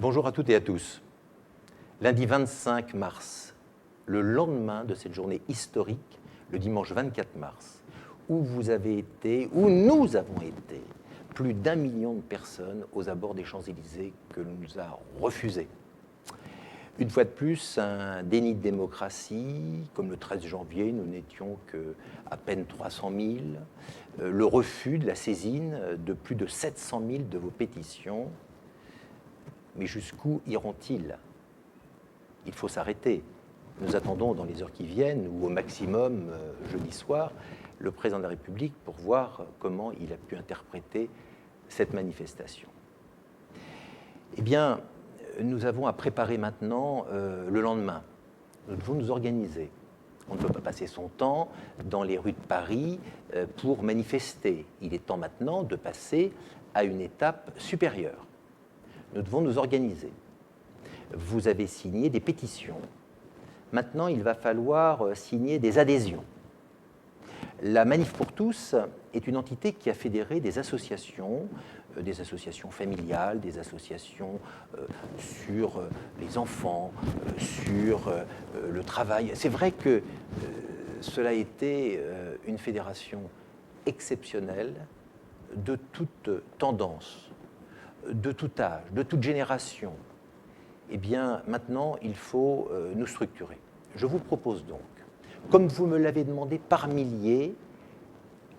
Bonjour à toutes et à tous. Lundi 25 mars, le lendemain de cette journée historique, le dimanche 24 mars, où vous avez été, où nous avons été, plus d'1 million de personnes aux abords des Champs-Élysées que l'on nous a refusés. Une fois de plus, un déni de démocratie, comme le 13 janvier, nous n'étions qu'à peine 300 000, le refus de la saisine de plus de 700 000 de vos pétitions. Mais jusqu'où iront-ils? Il faut s'arrêter. Nous attendons dans les heures qui viennent, ou au maximum jeudi soir, le président de la République pour voir comment il a pu interpréter cette manifestation. Eh bien, nous avons à préparer maintenant le lendemain. Nous devons nous organiser. On ne peut pas passer son temps dans les rues de Paris pour manifester. Il est temps maintenant de passer à une étape supérieure. Nous devons nous organiser. Vous avez signé des pétitions. Maintenant, il va falloir signer des adhésions. La Manif pour tous est une entité qui a fédéré des associations familiales, des associations sur les enfants, sur le travail. C'est vrai que cela a été une fédération exceptionnelle de toute tendance, de tout âge, de toute génération. Eh bien, maintenant, il faut nous structurer. Je vous propose donc, comme vous me l'avez demandé par milliers,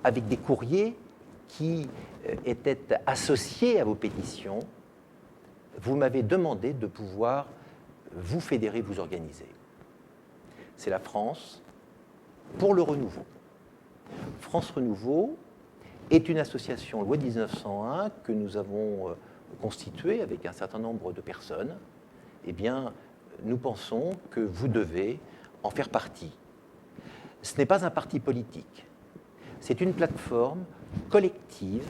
avec des courriers qui étaient associés à vos pétitions, vous m'avez demandé de pouvoir vous fédérer, vous organiser. C'est la France pour le renouveau. France Renouveau est une association loi 1901 que nous avons constituée avec un certain nombre de personnes. Eh bien, nous pensons que vous devez en faire partie. Ce n'est pas un parti politique, c'est une plateforme collective,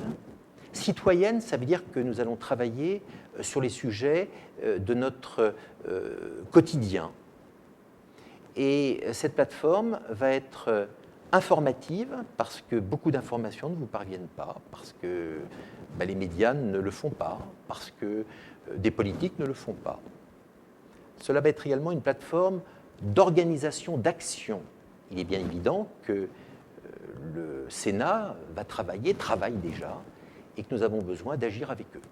citoyenne. Ça veut dire que nous allons travailler sur les sujets de notre quotidien. Et cette plateforme va être informative, parce que beaucoup d'informations ne vous parviennent pas, parce que les médias ne le font pas, parce que des politiques ne le font pas. Cela va être également une plateforme d'organisation, d'action. Il est bien évident que le Sénat travaille déjà, et que nous avons besoin d'agir avec eux.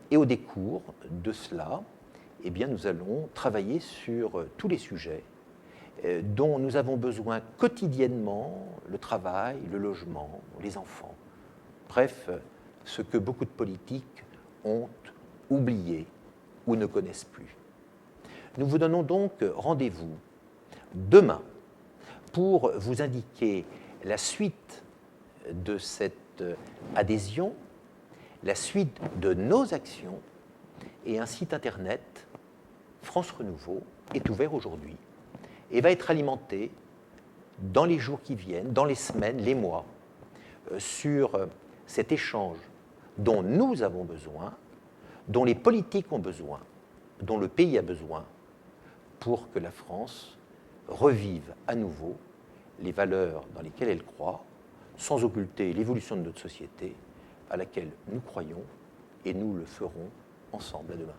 Et au décours de cela, eh bien, nous allons travailler sur tous les sujets dont nous avons besoin quotidiennement, le travail, le logement, les enfants. Bref, ce que beaucoup de politiques ont oublié ou ne connaissent plus. Nous vous donnons donc rendez-vous demain pour vous indiquer la suite de cette adhésion, la suite de nos actions, et un site internet, France Renouveau, est ouvert aujourd'hui et va être alimenté dans les jours qui viennent, dans les semaines, les mois, sur cet échange dont nous avons besoin, dont les politiques ont besoin, dont le pays a besoin, pour que la France revive à nouveau les valeurs dans lesquelles elle croit, sans occulter l'évolution de notre société à laquelle nous croyons, et nous le ferons ensemble à demain.